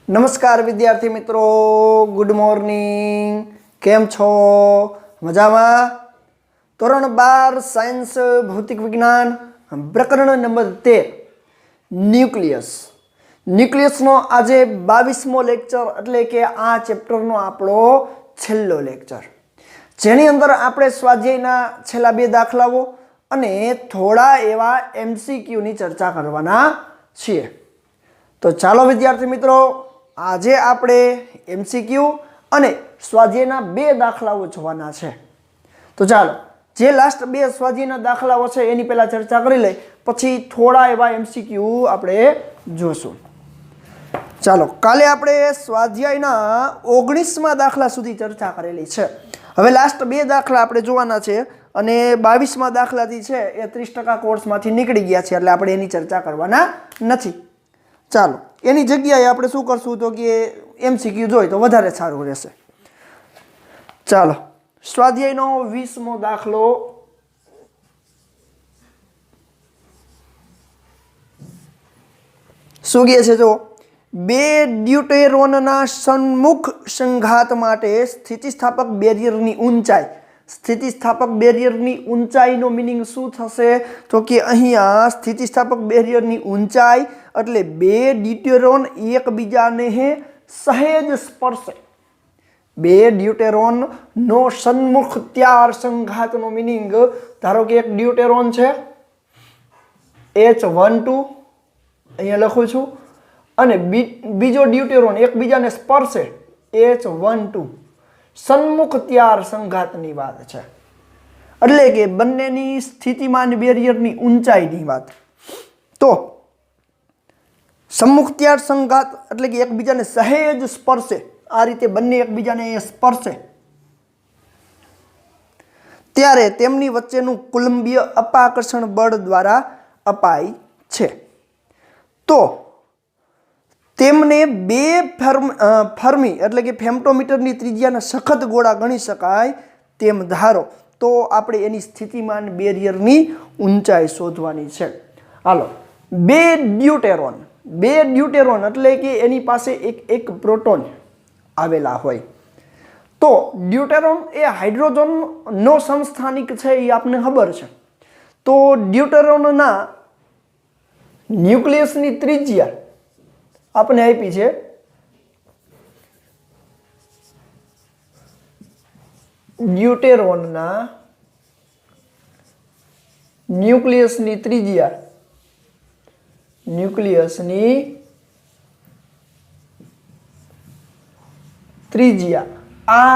नमस्कार विद्यार्थी मित्रों, गुड मॉर्निंग। केम छो? मजामा? ધોરણ 12 સાયન્સ ભૌતિક વિજ્ઞાન પ્રકરણ નંબર 13 ન્યુક્લિયસનો આજે 22મો લેક્ચર એટલે કે આ ચેપ્ટરનો આપણો છેલ્લો લેક્ચર, જેની અંદર આપણે સ્વાધ્યાયના છેલ્લા 2 દાખલાઓ અને થોડા એવા MCQ ની ચર્ચા કરવાના છીએ। તો ચાલો વિદ્યાર્થી મિત્રો, આજે આપણે MCQ અને સ્વાધ્યાયના 2 દાખલાઓ જોવાના છે। તો ચાલો જે લાસ્ટ 2 સ્વાધ્યાયના દાખલાઓ છે એની પહેલા ચર્ચા કરી લઈ, પછી થોડા એવા MCQ આપણે જોશું। ચાલો, કાલે આપણે સ્વાધ્યાયના 19મા દાખલા સુધી ચર્ચા કરેલી છે। હવે લાસ્ટ 2 દાખલા આપણે જોવાના છે અને 22મા દાખલાથી છે એ 30% કોર્સમાંથી નીકળી ગયા છે, એટલે આપણે એની ચર્ચા કરવાના નથી। ચાલો, એની જગ્યાએ આપણે શું કરશું તો કે MCQ જોઈ તો વધારે સારું રહેશે। ચાલો, સ્વાધ્યાયનો 20મો દાખલો શું કહે છે? જો 2 ડ્યુટેરોનના સન્મુખ સંઘાત માટે સ્થિતિસ્થાપક બેરિયરની ઊંચાઈનો મીનિંગ શું થશે તો કે અહીંયા સ્થિતિસ્થાપક બેરિયરની ઊંચાઈ એટલે 2 ડ્યુટેરોન એકબીજાને સહેજ સ્પર્શે। 2 ડ્યુટેરોનનો સન્મુખ ત્યાર સંઘાતનો મીનિંગ, ધારો કે એક ડ્યુટેરોન છે H12 અહીંયા લખું છું, અને બીજો ડ્યુટેરોન એકબીજાને સ્પર્શે H12, સન્મુખ ત્યાર સંઘાતની વાત છે, એટલે કે બંનેની સ્થિતિમાન બેરિયરની ઊંચાઈની વાત। તો સન્મુખ ત્યાર સંઘાત એટલે કે એકબીજાને સહેજ સ્પર્શે, આ રીતે બંને એકબીજાને સ્પર્શે ત્યારે તેમની વચ્ચેનું કુલંબીય અપાકર્ષણ બળ દ્વારા અપાય છે। તો તેમને 2 ફર્મી એટલે કે ફેમ્ટોમીટરની ત્રિજ્યાના સખત ગોળા ગણી શકાય તેમ ધારો તો આપણે એની સ્થિતિમાન બેરિયરની ઊંચાઈ શોધવાની છે। હાલો, 2 ડ્યુટેરોન એટલે કે એની પાસે એક પ્રોટોન આવેલા હોય। તો ડ્યુટેરોન એ હાઇડ્રોજનનો સમસ્થાનિક છે, એ આપને ખબર છે। તો ડ્યુટેરોનના ન્યુક્લિયસની ત્રિજ્યા આપણે આપી છે ડ્યુટેરોનના ન્યુક્લિયસની ત્રિજ્યા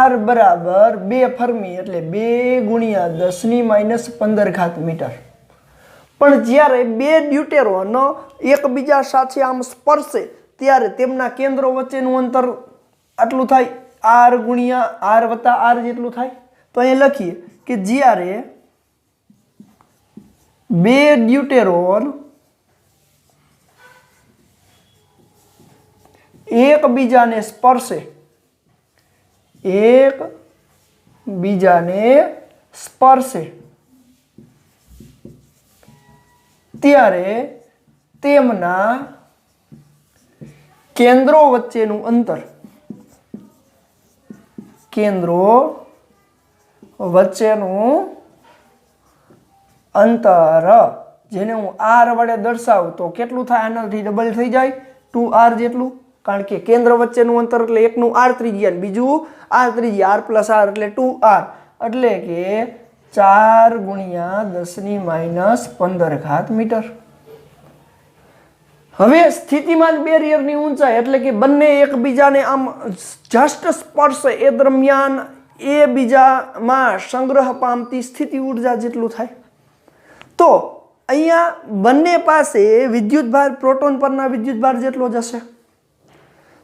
R બરાબર 2 ફર્મી એટલે 2 × 10⁻15 મીટર। પણ જ્યારે 2 ડ્યુટેરોન એકબીજા સાથે આમ સ્પર્શે ત્યારે તેમના કેન્દ્રો વચ્ચેનું અંતર આટલું થાય, R × R + R જેટલું થાય। તો અહીં લખીએ કે જ્યારે 2 ડ્યુટેરોન એકબીજાને સ્પર્શે ત્યારે તેમના કેન્દ્રો વચ્ચેનું અંતર જેને હું R વડે દર્શાવું તો કેટલું થાય? આનાથી ડબલ થઈ જાય, 2R જેટલું, કારણ કે કેન્દ્ર વચ્ચેનું અંતર એટલે એકનું R ત્રિજ્યા અને બીજું R ત્રિજ્યા, R + R એટલે 2R, એટલે કે 4 × 10⁻15 મીટર। હવે સ્થિતિમાન બેરિયરની ઊંચાઈ એટલે કે બંને એકબીજાને આમ જસ્ટ સ્પર્શે એ દરમિયાન એ બીજામાં સંગ્રહ પામતી સ્થિતિ ઊર્જા જેટલું થાય। તો અહીંયા બંને પાસે વિદ્યુતભાર પ્રોટોન પરના વિદ્યુતભાર જેટલો જ હશે।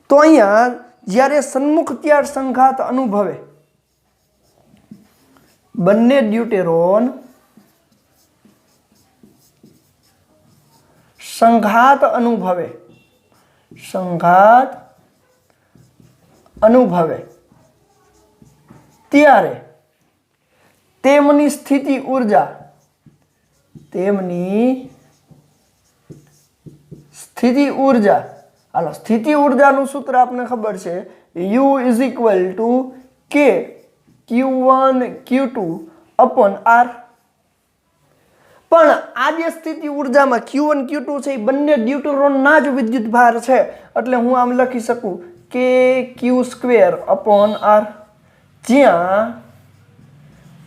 તો અહીંયા જ્યારે સન્મુખ ત્યાર સંઘાત અનુભવે, બંને ડ્યુટેરોન સંઘાત અનુભવે ત્યારે તેમની સ્થિતિ ઊર્જા હાલો સ્થિતિ ઉર્જાનું સૂત્ર આપને ખબર છે U is equal to K Q1 Q2 upon R. પણ આ જે સ્થિતિ ઉર્જામાં Q1 Q2 છે એ બંને ડ્યુટેરોનના જ વિદ્યુત ભાર છે એટલે હું આમ લખી શકું કે Q² અપોન R, જ્યાં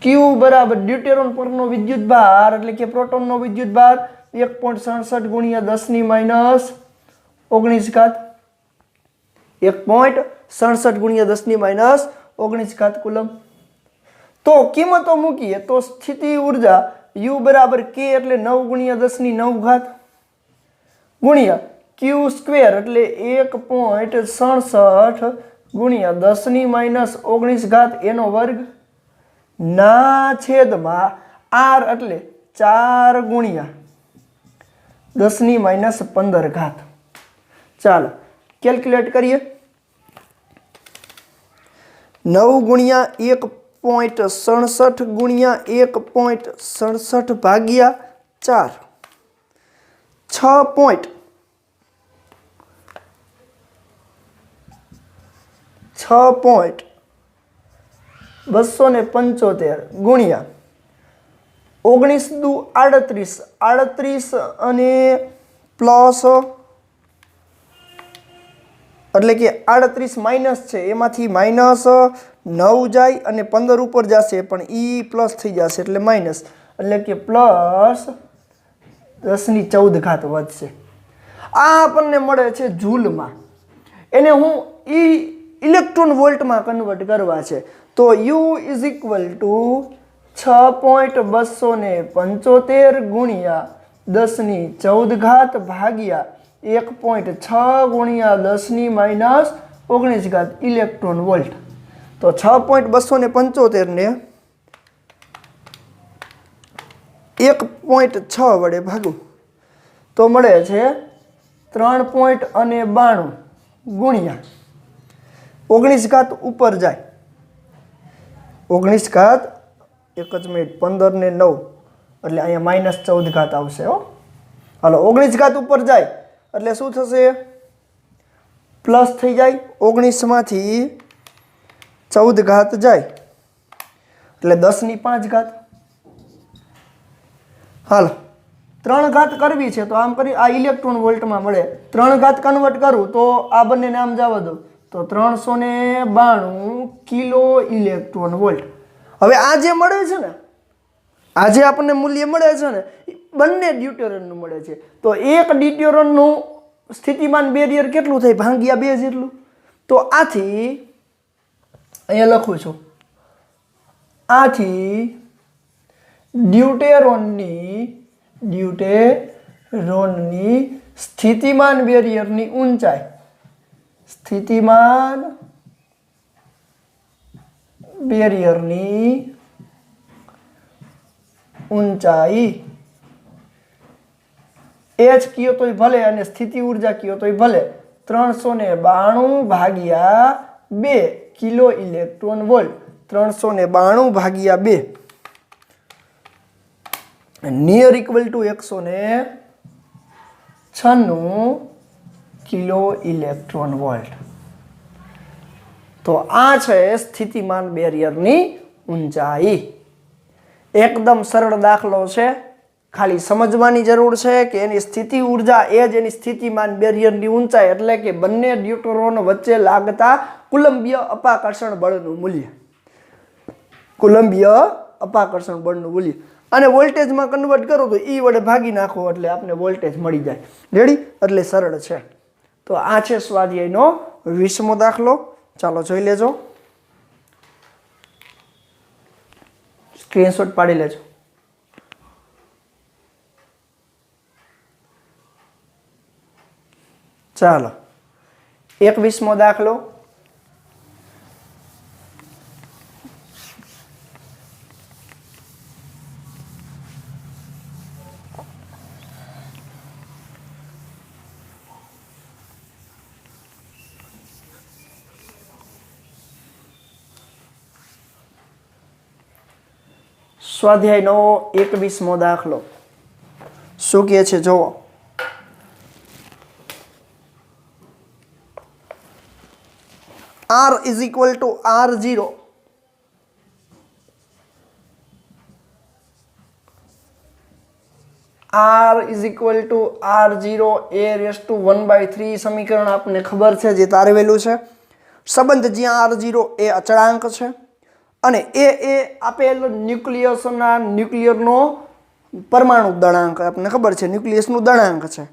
Q બરાબર ડ્યુટેરોન પરનો વિદ્યુત ભાર એટલે કે પ્રોટોનનો વિદ્યુત ભાર 1.67 ગુણ્યા 10 ની માઇનસ 19 ઘાત, 1.67 ગુણ્યા 10 ની માઇનસ 19 ઘાત કુલમ. તો કિંમતો મૂકીએ તો સ્થિતિ ઉર્જા U બરાબર K એટલે 9 ગુણ્યા 10 ની 9 ઘાત ગુણ્યા Q² એટલે 1.67 ગુણ્યા 10 ની માઇનસ 19 ઘાત એનો વર્ગ ના છેદમાં R એટલે 4 ગુણ્યા 10 ની માઇનસ 15 ઘાત. ચાલો કેલ્ક્યુલેટ કરીએ. 9 ગુણ્યા 1.67 ગુણ્યા 1.67 ભાગ્યા 4 6.275 ગુણ્યા 19 દુ 38 અને પ્લસ એટલે કે 38 માઇનસ છે એમાંથી માઇનસ 9 જાય અને 15 ઉપર જશે પણ ઈ પ્લસ થઈ જશે એટલે માઇનસ એટલે કે પ્લસ 10 ની 14 ઘાત વધશે. આ આપણને મળે છે જૂલમાં. એને હું ઇલેક્ટ્રોન વોલ્ટમાં કન્વર્ટ કરવા છે તો U ઇઝ ઇક્વલ ટુ 6.275 ગુણ્યા 10 ની 14 ઘાત ભાગ્યા 1.6 ગુણ્યા 10 ની માઇનસ 19 ઘાત ઇલેક્ટ્રોન વોલ્ટ. તો 6.275 ને 1.6 વડે ભાગું તો મળે છે 3.92 ગુણ્યા 19 ઘાત ઉપર જાય 19 ઘાત 1 જ મિનિટ 15 ને 9 એટલે અહીંયા માઇનસ 14 ઘાત આવશે. હાલો 19 ઘાત ઉપર જાય એટલે શું થશે પ્લસ થઈ જાય 19 માંથી 14 ઘાત જાય એટલે 10 ની 5 ઘાત. હાલો 3 ઘાત કરવી છે તો આમ કરી આ ઇલેક્ટ્રોન વોલ્ટમાં મળે 3 ઘાત કન્વર્ટ કરું તો આ બંનેને આમ જવા દો તો 392 કિલો ઇલેક્ટ્રોન વોલ્ટ. હવે આ જે મળે છે ને આ જે આપણને મૂલ્ય મળે છે ને બંને ડ્યુટેરોનનું મળે છે તો એક ડ્યુટેરોનનું સ્થિતિમાન બેરિયર કેટલું થાય ભાંગ્યા 2 જેટલું. તો આથી અહીંયા લખું છું આથી ડ્યુટેરોનની સ્થિતિમાન બેરિયરની ઊંચાઈ H કયો તોય ભલે અને સ્થિતિ ઉર્જા કયો તોય ભલે 392 ભાગ્યા 2 કિલો ઇલેક્ટ્રોન વોલ્ટ 392 ભાગ્યા 2 near equal to 196 kilo electron volt. તો આ છે સ્થિતિમાન બેરિયરની ઊંચાઈ. એકદમ સરળ દાખલો છે, ખાલી સમજવાની જરૂર છે કે એની સ્થિતિ ઉર્જા એ જ એની સ્થિતિમાન બેરિયરની ઊંચાઈ એટલે કે બંને ડ્યુટેરોન વચ્ચે લાગતા કુલંબીય અપાકર્ષણ બળનું મૂલ્ય. અને વોલ્ટેજમાં કન્વર્ટ કરો તો ઈ વડે ભાગી નાખો એટલે આપણે વોલ્ટેજ મળી જાય. રેડી? એટલે સરળ છે. તો આ છે સ્વાધ્યાયનો 20મો દાખલો. ચાલો જોઈ લેજો, સ્ક્રીનશોટ પાડી લેજો. ચાલો 21મો દાખલો. સ્વાધ્યાયનો 21મો દાખલો શું કહે છે જોવો. R is equal to R0 R is equal to R0 a raise to 1/3 સમીકરણ આપને ખબર છે જે તારવેલું છે સંબંધ જ્યાં R0 એ અચળાંક છે અને એ આપેલ ન્યુક્લિયરનો પરમાણુ દળાંક આપને ખબર છે ન્યુક્લિયસનું દળાંક છે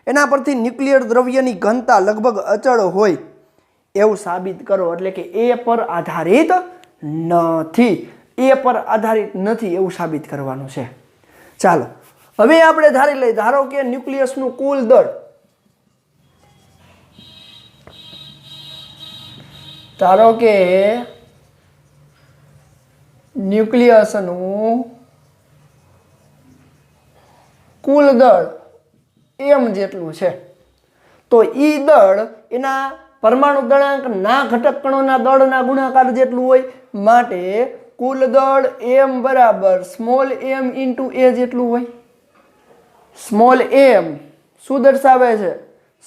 એના પરથી ન્યુક્લિયર દ્રવ્યની ઘનતા લગભગ અચળ હોય એવું સાબિત કરો એટલે કે એ પર આધારિત નથી એવું સાબિત કરવાનું છે ચાલો હવે આપણે ધારી લઈએ ધારો કે ન્યુક્લિયસનું કુલ દળ ધારો કે ન્યુક્લિયસનું કુલ દળ m જેટલું છે તો ઈ દળ એના પરમાણુ દળાંક ના ઘટક કણોના દળના ગુણાકાર જેટલું હોય માટે કુલ દળ m બરાબર સ્મોલ m ઇન્ટુ a જેટલું હોય સ્મોલ m શું દર્શાવે છે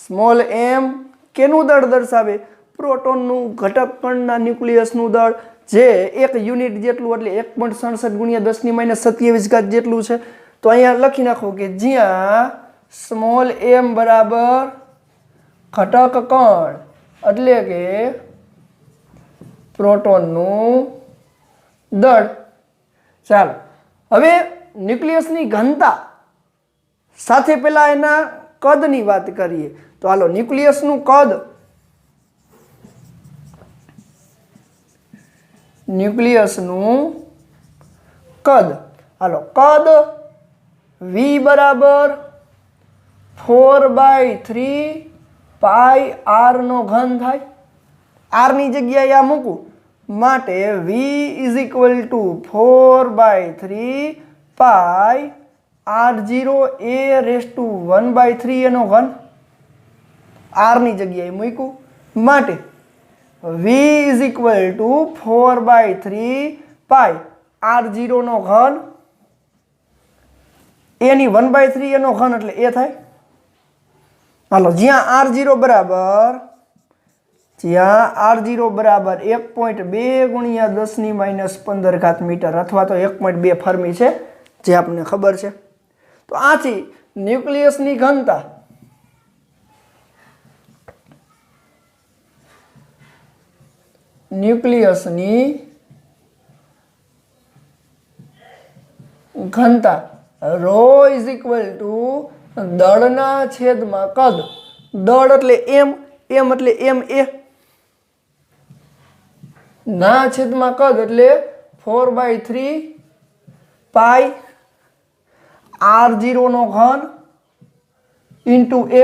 સ્મોલ m કેનું દળ દર્શાવે પ્રોટોનનું ઘટક કણના ન્યુક્લિયસનું દળ જે 1 યુનિટ જેટલું એટલે 1.67 ગુણ્યા 10⁻27 જેટલું છે તો અહીંયા લખી નાખો કે જ્યાં સ્મોલ m બરાબર ઘટક કણ એટલે કે પ્રોટોનનું દળ ચાલો હવે ન્યુક્લિયસની ઘનતા સાથે પહેલા એના કદની વાત કરીએ તો હાલો ન્યુક્લિયસનું કદ હાલો કદ v બરાબર 4/3 પાઈ r નો ઘન થાય r ની જગ્યાએ આ મૂકું માટે v is equal to 4/3 pi r0 a raise to 1/3 એનો ઘન r ની જગ્યાએ મૂક્યું માટે v is equal to 4/3 pi r0 નો ઘન a ની 1/3 એનો ઘન એટલે a થાય હાલો જ્યાં r0 બરાબર 1.2 ગુણ્યા 10⁻15 મીટર અથવા તો 1.2 ફર્મી છે જે આપણને ખબર છે તો આથી ન્યુક્લિયસની ઘનતા રો ઇઝ ઇક્વલ ટુ દળના છેદમાં કદ દળ એટલે m એટલે ma ના છેદમાં કદ એટલે 4/3 પાઈ r0 નો ઘન ઇન્ટુ a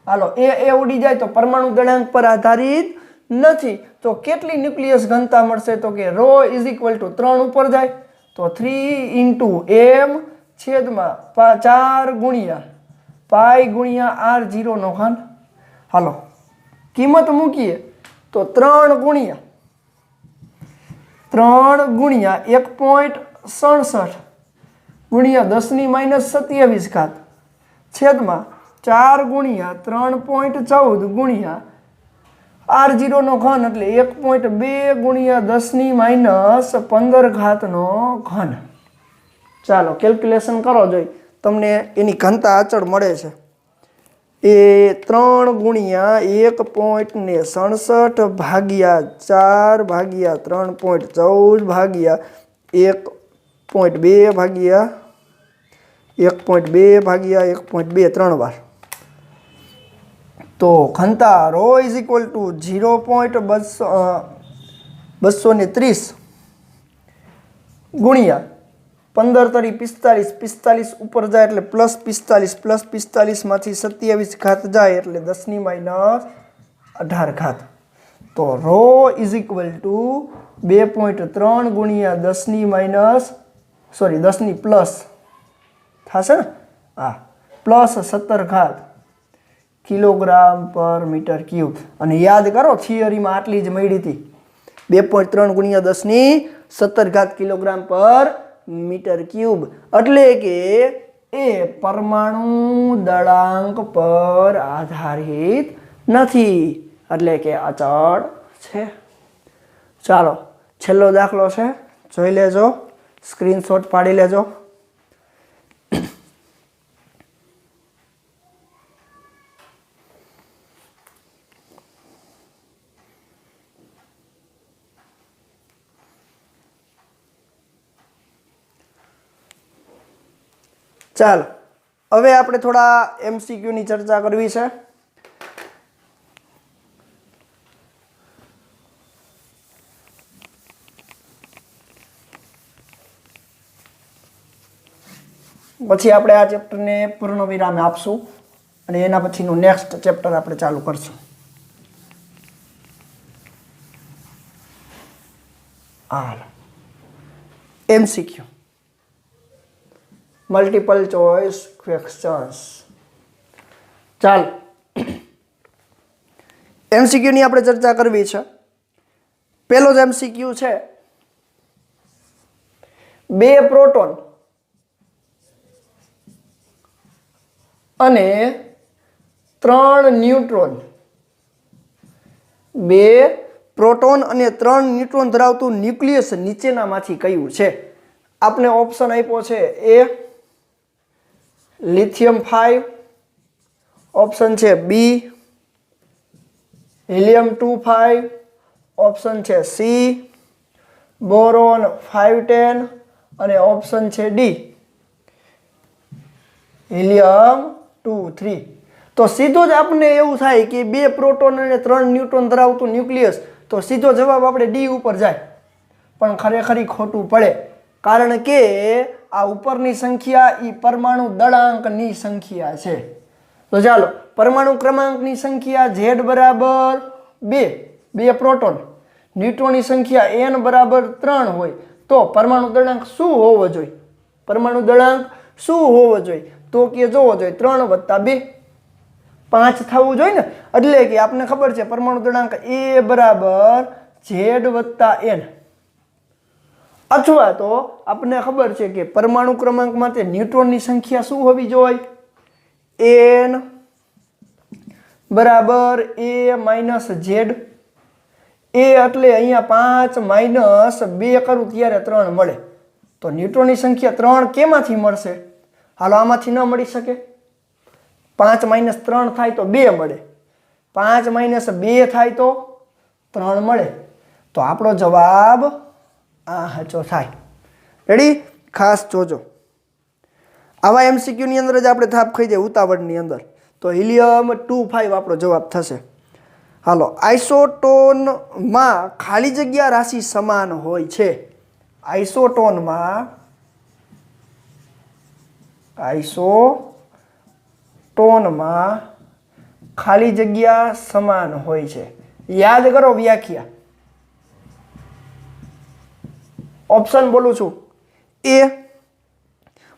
હાલો એ ઉડી જાય તો પરમાણુ દળાંક પર આધારિત નથી તો કેટલી ન્યુક્લિયસ ઘનતા મળશે તો કે રો ઇઝ ઇક્વલ ટુ 3 ઉપર જાય તો 3 ઇન્ટુ m છેદમાં 4 ગુણ્યા પાઈ ગુણ્યા r0 નો ઘન હાલો કિંમત મૂકીએ તો 3 ગુણ્યા 1.67 ગુણ્યા 10⁻27 છેદમાં 4 ગુણ્યા 3.14 ગુણ્યા r0 નો ઘન એટલે 1.2 ગુણ્યા 10⁻15 નો ઘન ચાલો કેલ્ક્યુલેશન કરો જોઈ તમને એની ઘનતા અચળ મળે છે એ 3 ગુણ્યા 1.67 ભાગ્યા 4 ભાગ્યા 3.14 ભાગ્યા 1.2 ભાગ્યા 1.2 3 વાર તો ઘનતા રો ઇઝ ઇક્વલ ટુ 0.230 ગુણ્યા 15 તરી 45 ઉપર જાય એટલે +45 માંથી 27 જાય એટલે 10⁻18 તો રો ઇઝ ઇક્વલ ટુ 2.3 ગુણ્યા 10 ની પ્લસ થશે ને હા +17 કિલોગ્રામ પર મીટર ક્યુબ અને યાદ કરો થિયરીમાં આટલી જ મળી હતી 2.3 ગુણ્યા 10⁻17 કિલોગ્રામ પર મીટર ક્યુબ એટલે કે એ પરમાણુ દળાંક પર આધારિત નથી એટલે કે અચળ છે ચાલો છેલ્લો દાખલો છે, જોઈ લેજો, સ્ક્રીનશોટ પાડી લેજો. ચાલો હવે આપણે થોડા MCQ ની ચર્ચા કરવી છે. પછી આપણે આ ચેપ્ટરને પૂર્ણ વિરામ આપશું અને એના પછીનું નેક્સ્ટ ચેપ્ટર આપણે ચાલુ કરશું. MCQ multiple choice questions. ચાલો MCQ ની આપણે ચર્ચા કરવી છે. પહેલો જ MCQ છે, 2 પ્રોટોન અને 3 ન્યુટ્રોન, 2 પ્રોટોન અને 3 ન્યુટ્રોન ધરાવતું ન્યુક્લિયસ નીચેનામાંથી કયું છે? આપને ઓપ્શન આપ્યો છે એ લિથિયમ 5, ઓપ્શન છે બી હિલિયમ 25, ઓપ્શન છે સી બોરોન 510 અને ઓપ્શન છે ડી હિલિયમ 2-3. તો સીધો જ આપણને એવું થાય કે 2 પ્રોટોન અને 3 ન્યુટ્રોન ધરાવતું ન્યુક્લિયસ, તો સીધો જવાબ આપણે ડી ઉપર જાય, પણ ખરેખર ખોટું પડે. કારણ કે આ ઉપરની સંખ્યા એ પરમાણુ દળાંકની સંખ્યા છે. તો ચાલો પરમાણુ ક્રમાંકની સંખ્યા Z બરાબર 2 પ્રોટોન, ન્યુટ્રોનની સંખ્યા n બરાબર 3 હોય તો પરમાણુ દળાંક શું હોવો જોઈએ? પરમાણુ દળાંક શું હોવો જોઈએ? તો કે જોવો જોઈએ 3 + 2 5 થવું જોઈએ ને. એટલે કે આપને ખબર છે પરમાણુ દળાંક A બરાબર Z + n, અથવા તો આપણને ખબર છે કે પરમાણુ ક્રમાંક માટે ન્યુટ્રોનની સંખ્યા શું હોવી જોઈએ? n બરાબર A - Z. A એટલે અહીંયા 5 - 2 કરું ત્યારે 3 મળે. તો ન્યુટ્રોનની સંખ્યા 3 કેમાંથી મળશે? હાલો આમાંથી ન મળી શકે. 5 - 3 થાય તો 2 મળે, 5 - 2 થાય તો 3 મળે. તો આપણો જવાબ આ સાચો થાય. રેડી? ખાસ જોજો. આવા MCQ ની અંદર જ આપણે થાપ ખાઈ જાય ઉતાવળની અંદર. તો હિલિયમ 25 આપણો જવાબ થશે. હાલો, આઇસોટોનમાં ખાલી જગ્યા રાશિ સમાન હોય છે. આઇસોટોનમાં ખાલી જગ્યા સમાન હોય છે. યાદ કરો વ્યાખ્યા. ઓપ્શન બોલું છું. A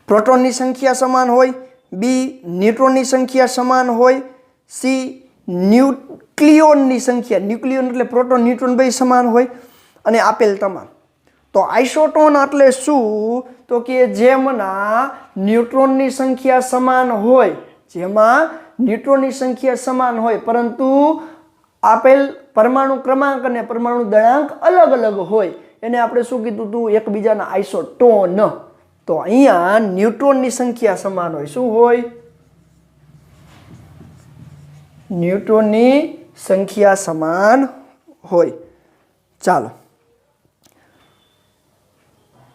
પ્રોટોનની સંખ્યા સમાન હોય, બી ન્યુટ્રોનની સંખ્યા સમાન હોય, સી ન્યુક્લિયોનની સંખ્યા, ન્યુક્લિયોન એટલે પ્રોટોન ન્યુટ્રોન બે સમાન હોય, અને આપેલ તમામ. તો આઇસોટોન એટલે શું? તો કે જેમના ન્યુટ્રોનની સંખ્યા સમાન હોય, જેમાં ન્યુટ્રોનની સંખ્યા સમાન હોય પરંતુ આપેલ પરમાણુ ક્રમાંક અને પરમાણુ દળાંક અલગ અલગ હોય, એને આપણે શું કીધું હતું? એકબીજાના આઇસોટોન. તો અહીંયા ન્યુટ્રોનની સંખ્યા સમાન હોય. શું હોય? ન્યુટ્રોનની સંખ્યા સમાન હોય. ચાલો,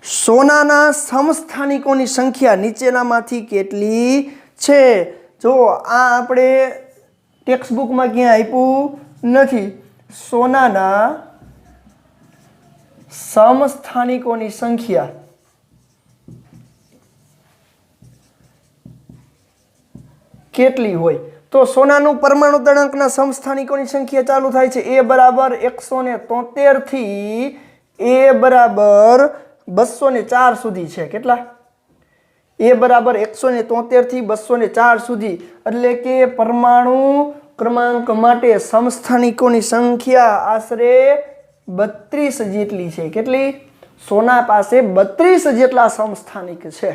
સોનાના સમસ્થાનિકોની સંખ્યા નીચેનામાંથી કેટલી છે? જો આ આપણે ટેક્સ્ટ બુકમાં ક્યાં આપ્યું નથી. સોનાના સમસ્થાનિકોની સંખ્યા કેટલી હોય? તો સોનાનું પરમાણુ દળાંકના સમસ્થાનિકોની સંખ્યા ચાલુ થાય છે A બરાબર 173 થી A બરાબર 204 સુધી છે. કેટલા? A બરાબર 173 થી 204 સુધી. એટલે કે પરમાણુ ક્રમાંક માટે સમસ્થાનિકોની સંખ્યા આશરે 32 જેટલી છે. કેટલી? સોના પાસે 32 જેટલા સમસ્થાનિક છે.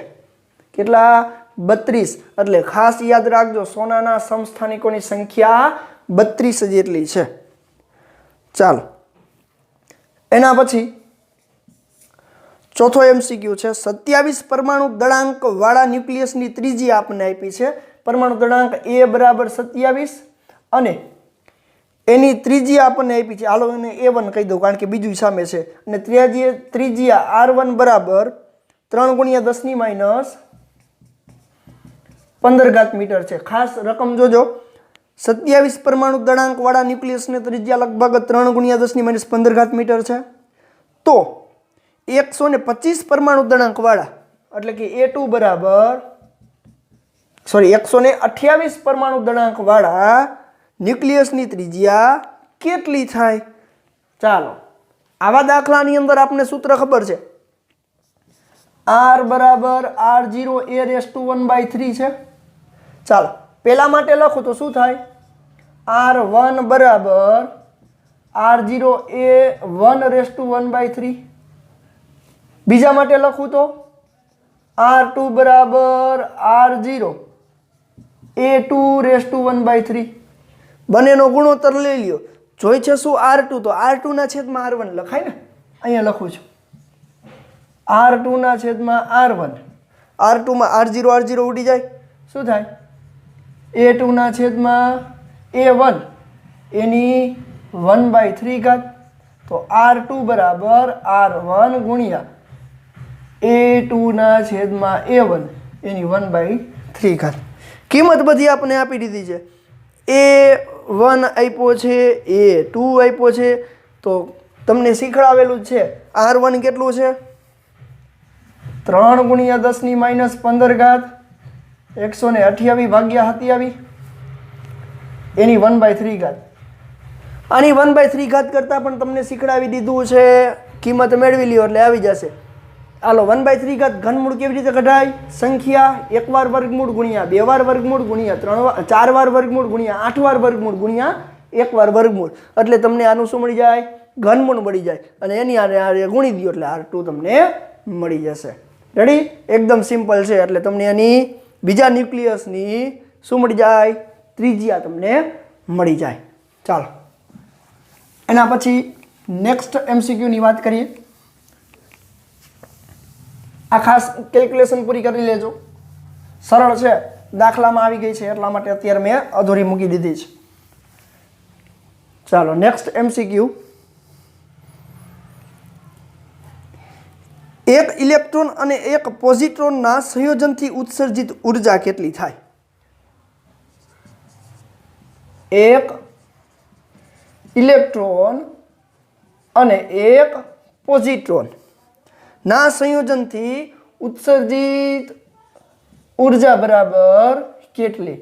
કેટલા? 32. એટલે ખાસ યાદ રાખજો, સોનાના સમસ્થાનિકોની સંખ્યા 32 જેટલી છે. ચાલો, એના પછી ચોથો MCQ છે 27 પરમાણુ દળાંક વાળા ન્યુક્લિયસની ત્રિજ્યા આપણને આપી છે. પરમાણુ દળાંક A બરાબર 27 અને એની ત્રિજ્યા આપણને આપી છે. હાલો એને A1 કહી દઉં કારણ કે બીજું સામે છે. અને ત્રિજ્યા R1 બરાબર 3 × 10 - 15 મીટર છે. ખાસ રકમ જોજો, 27 પરમાણુ દળાંક વાળા ન્યુક્લિયસની ત્રિજ્યા લગભગ 3 × 10 - 15 મીટર છે. તો 125 પરમાણુ દળાંક વાળા એટલે કે A2 બરાબર 128 પરમાણુ દળાંક વાળા ન્યુક્લિયસની ત્રિજ્યા કેટલી થાય? ચાલો આવા દાખલાની અંદર આપણે સૂત્ર ખબર છે, R બરાબર R0 a⁻1/3 છે. ચાલો પેલા માટે લખું તો શું થાય? R1 બરાબર R0 a1/1/3. બીજા માટે લખું તો R2 બરાબર R0 a2/1/3. બંનેનો ગુણોત્તર લઈ લ્યો. જોઈ છે શું R2? તો R2 ના છેદમાં R1 લખાય ને, અહીંયા લખું છું R2 ના છેદમાં R1. R2 માં R0 ઉડી જાય, શું થાય? A2 ના છેદમાં A1 એની 1/3. તો R2 બરાબર R1 ગુણ્યા A2 ના છેદમાં A1 એની 1/3. કિંમત બધી આપણે આપી દીધી છે. A1 આપ્યો છે, A2 આપ્યો છે. તો તમને શીખડાવેલું જ છે. R1 કેટલું છે? 3 × 10 - 15 128 ભાગ્યા 27 એની 1/3. આની 1/3 કરતાં પણ તમને શીખડાવી દીધું છે. કિંમત મેળવી લ્યો એટલે આવી જશે. હાલો 1/3 ઘનમૂળ કેવી રીતે કઢાય? સંખ્યા એક વાર વર્ગમૂળ ગુણ્યા 2 વાર વર્ગમૂળ ગુણ્યા 4 વાર વર્ગમૂળ ગુણ્યા 8 વાર વર્ગમૂળ ગુણ્યા 1 વાર વર્ગમૂળ. એટલે તમને આનું શું મળી જાય? ઘનમૂળ મળી જાય. અને એની આરે ગુણી દો એટલે R2 તમને મળી જશે. રેડી? એકદમ સિમ્પલ છે. એટલે તમને એની બીજા ન્યુક્લિયસની શું મળી જાય? ત્રિજ્યા તમને મળી જાય. ચાલો એના પછી નેક્સ્ટ MCQ ની વાત કરીએ. આ ખાસ કેલ્ક્યુલેશન પૂરી કરી લેજો, સરળ છે, દાખલામાં આવી ગઈ છે એટલા માટે અત્યારે મેં અધૂરી મૂકી દીધી છે. ચાલો નેક્સ્ટ MCQ. એક ઇલેક્ટ્રોન અને એક પોઝિટ્રોનના સંયોજનથી ઉત્સર્જિત ઉર્જા કેટલી થાય? એક ઇલેક્ટ્રોન અને એક પોઝિટ્રોન ના સંયોજનથી ઉત્સર્જિત ઉર્જા બરાબર કેટલી?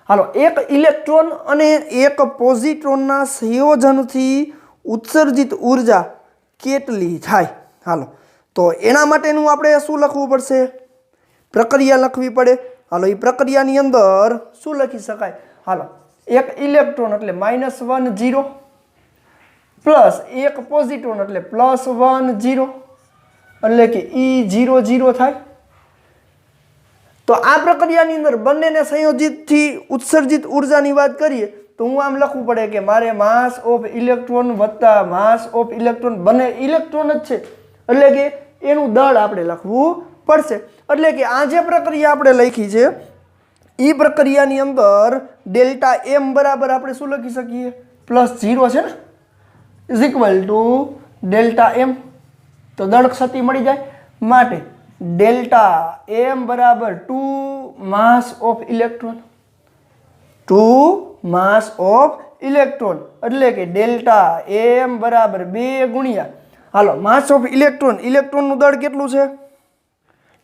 હાલો એક ઇલેક્ટ્રોન અને એક પોઝિટ્રોનના સંયોજનથી ઉત્સર્જિત ઉર્જા કેટલી થાય? હાલો તો એના માટેનું આપણે શું લખવું પડશે? પ્રક્રિયા લખવી પડે. હાલો એ પ્રક્રિયાની અંદર શું લખી શકાય? હાલો એક ઇલેક્ટ્રોન એટલે -1 0 પ્લસ એક પોઝિટ્રોન એટલે +1 0 એટલે કે E0 0 થાય. તો આ પ્રક્રિયાની અંદર બંનેને સંયોજિતથી ઉત્સર્જિત ઉર્જાની વાત કરીએ તો હું આમ લખવું પડે કે મારે માસ ઓફ ઇલેક્ટ્રોન વત્તા માસ ઓફ ઇલેક્ટ્રોન, બંને ઇલેક્ટ્રોન જ છે એટલે કે એનું દળ આપણે લખવું પડશે. એટલે કે આ જે પ્રક્રિયા આપણે લખી છે એ પ્રક્રિયાની અંદર ડેલ્ટા M બરાબર આપણે શું લખી શકીએ? +0 છે ને, is equal to delta M. તો દળ ક્ષતિ મળી જાય. માટે ડેલ્ટા M બરાબર 2 માસ of electron, 2 mass of electron એટલે કે ડેલ્ટા M બરાબર 2 ગુણ્યા, હાલો માસ ઓફ ઇલેક્ટ્રોન, ઇલેક્ટ્રોનનું દળ કેટલું છે?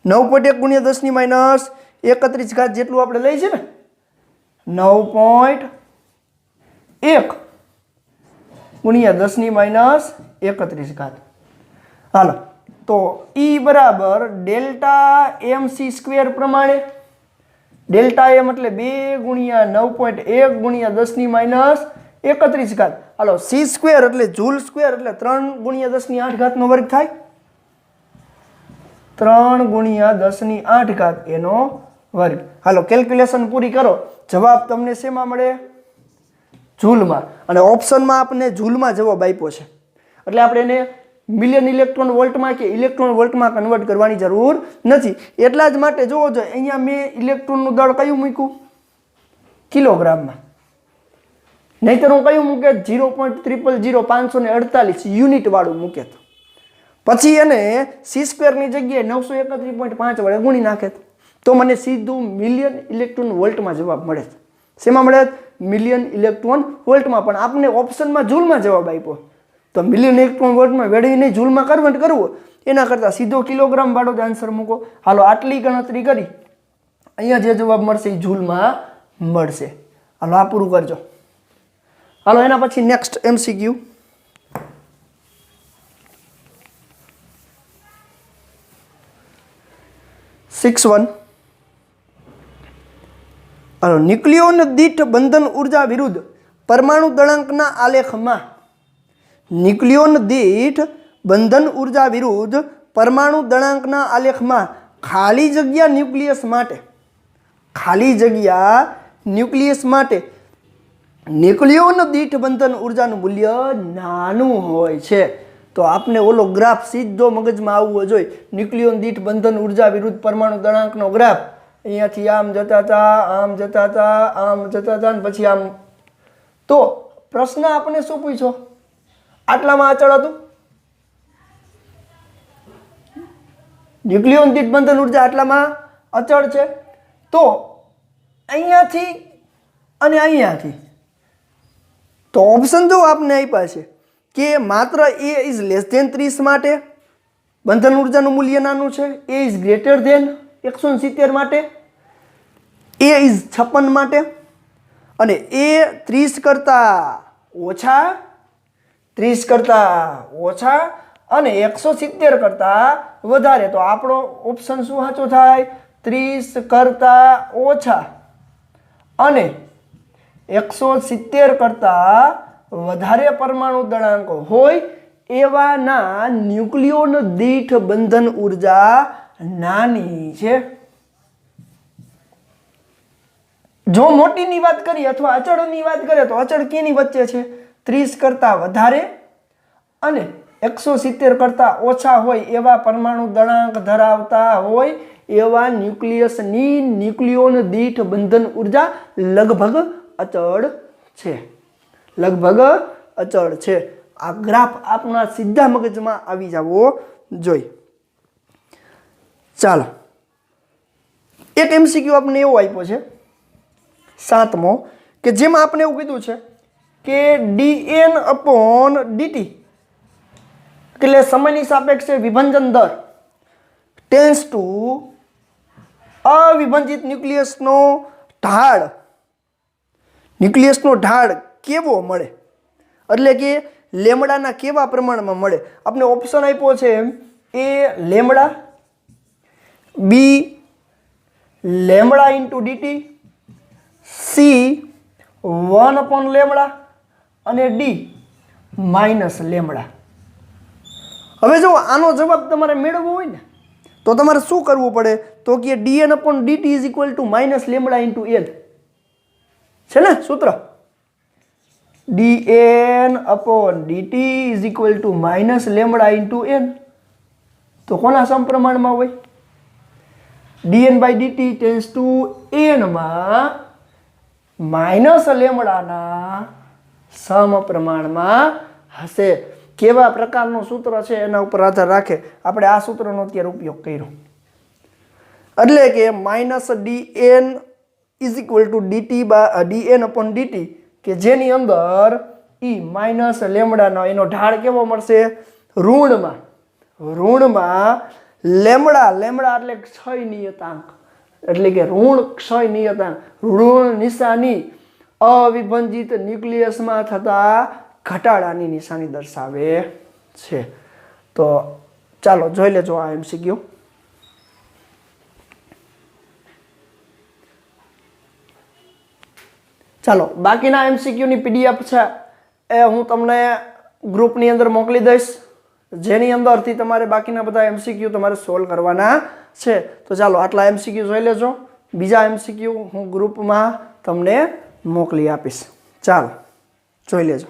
9.1 × 10 - 31 જેટલું આપણે લઈ છે ને, 9.1 × 10 - 31. હાલો તો E બરાબર ડેલ્ટા MC² પ્રમાણે, ડેલ્ટા M એટલે 2 ગુણ્યા 9.1 ગુણ્યા 10 - 31. હાલો C² એટલે જૂલ સ્ક્વેર એટલે 3 ગુણ્યા 10 નો વર્ગ થાય, 3 ગુણ્યા 10 એનો વર્ગ. હાલો કેલ્ક્યુલેશન પૂરી કરો, જવાબ તમને શેમાં મળે? જૂલમાં. અને ઓપ્શનમાં આપણે જૂલમાં જવાબ આપ્યો છે એટલે આપણે એને મિલિયન ઇલેક્ટ્રોન વોલ્ટમાં કે ઇલેક્ટ્રોન વોલ્ટમાં કન્વર્ટ કરવાની જરૂર નથી. એટલા જ માટે જોવો જો અહીંયા મેં ઇલેક્ટ્રોનનું દળ કયું મૂક્યું? કિલોગ્રામમાં. નહીંતર હું કયું મૂકે? 0.000548 યુનિટ વાળું મૂકે. પછી એને c² ની જગ્યાએ 931.5 વડે ગુણી નાખે તો મને સીધું મિલિયન ઇલેક્ટ્રોન વોલ્ટમાં જવાબ મળે. શેમાં મળે? મિલિયન ઇલેક્ટ્રોન વોલ્ટમાં. પણ આપને ઓપ્શનમાં જૂલમાં જવાબ આપ્યો તો મિલિયન ઇલેક્ટ્રોન વોલ્ટમાં વેળવીને જૂલમાં કન્વર્ટ કરવું એના કરતાં સીધો કિલોગ્રામ વાળો જ આન્સર મૂકો. હાલો આટલી ગણતરી કરી અહીંયા જે જવાબ મળશે એ જૂલમાં મળશે. હાલો આ પૂરું કરજો. હાલો એના પછી નેક્સ્ટ MCQ. સિક્સ 1. હાલો ન્યુક્લિયોન દીઠ બંધન ઉર્જા વિરુદ્ધ પરમાણુ દળાંકના આલેખમાં ન્યુક્લિયોન દીઠ બંધન ઉર્જા વિરુદ્ધ પરમાણુ દળાંકના આલેખમાં ખાલી જગ્યા ન્યુક્લિયસ માટે ન્યુક્લિયોન દીઠ બંધન ઉર્જાનું મૂલ્ય નાનું હોય છે. તો આપને ઓલો ગ્રાફ સીધો મગજમાં આવવો જોઈએ. ન્યુક્લિયોન દીઠ બંધન ઉર્જા વિરુદ્ધ પરમાણુ દળાંકનો ગ્રાફ અહીંયાથી આમ જતા હતા ને પછી આમ. તો પ્રશ્ન આપણે શું પૂછ્યો? આટલામાં અચળ હતું. ન્યુક્લિયોન દીઠ બંધન ઉર્જા આટલામાં અચળ છે. તો અહીંયાથી અને અહીંયાથી તો ઓપ્શન જો આપને આપ્યા છે કે માત્ર A ઇઝ લેસ ધેન 30 માટે બંધન ઉર્જાનું મૂલ્ય નાનું છે, A ઇઝ ગ્રેટર ધેન 170 માટે, A ઇઝ 56 માટે અને A 30 કરતાં ઓછા અને 170 કરતાં વધારે. તો આપણો ઓપ્શન શું સાચો થાય? 30 કરતાં ઓછા અને 170 કરતાં વધારે પરમાણુ દળાંકો હોય એવાના ન્યુક્લિયોન દીઠ બંધન ઉર્જા નાની છે. જો મોટીની વાત કરીએ અથવા અચળની વાત કરીએ તો અચળ કેની વચ્ચે છે? 30 કરતાં વધારે અને 170 કરતાં ઓછા હોય એવા પરમાણુ દળાંક ધરાવતા હોય એવા ન્યુક્લિયસની ન્યુક્લિયોન દીઠ બંધન ઉર્જા લગભગ અચળ છે. આ ગ્રાફ આપના સીધા મગજમાં આવી જવો જોઈએ. ચાલો એક MCQ આપણે એવો આપ્યો છે 7મો કે જેમાં આપણે એવું કીધું છે કે dN/dt એટલે સમયની સાપેક્ષે વિભંજન દર ટેન્સ ટુ અવિભંજિત ન્યુક્લિયસનો ઢાળ કેવો મળે, એટલે કે લેમડાના કેવા પ્રમાણમાં મળે. આપણે ઓપ્શન આપ્યો છે A lambda, B lambda into dt, C 1 lambda અને D માઇનસ લેમડા. હવે જો આનો જવાબ તમારે મેળવવો હોય ને તો તમારે શું કરવું પડે? તો કે dN/dt is equal to minus lambda into L છે ને સૂત્ર. dN/dt is equal to minus lambda into N. તો કોના સમપ્રમાણમાં હોય? dN/dt ટેન્સ ટુ N માં માઇનસ લેમડાના સમપ્રમાણમાં હશે. કેવા પ્રકારનું સૂત્ર છે એના ઉપર આધાર રાખે. આપણે આ સૂત્રનો અત્યારે ઉપયોગ કર્યો. એટલે કે minus dN is equal to dN/dt કે જેની અંદર ઈ માઇનસ લેમડાનો એનો ઢાળ કેવો મળશે? ઋણમાં લેમડા એટલે ક્ષય નિયતાંક, એટલે કે ઋણ ક્ષય નિયતાંક, ઋણ નિશાની અવિભંજિત ન્યુક્લિયસમાં થતા ઘટાડાની નિશાની દર્શાવે છે. તો ચાલો જોઈ લેજો આ MCQ. ચાલો બાકીના MCQ ની PDF છે એ હું તમને ગ્રુપની અંદર મોકલી દઈશ, જેની અંદરથી તમારે બાકીના બધા MCQ તમારે સોલ્વ કરવાના છે. તો ચાલો આટલા MCQ જોઈ લેજો. બીજા MCQ હું ગ્રુપમાં તમને મોકલી આપીશ. ચાલો જોઈ લેજો.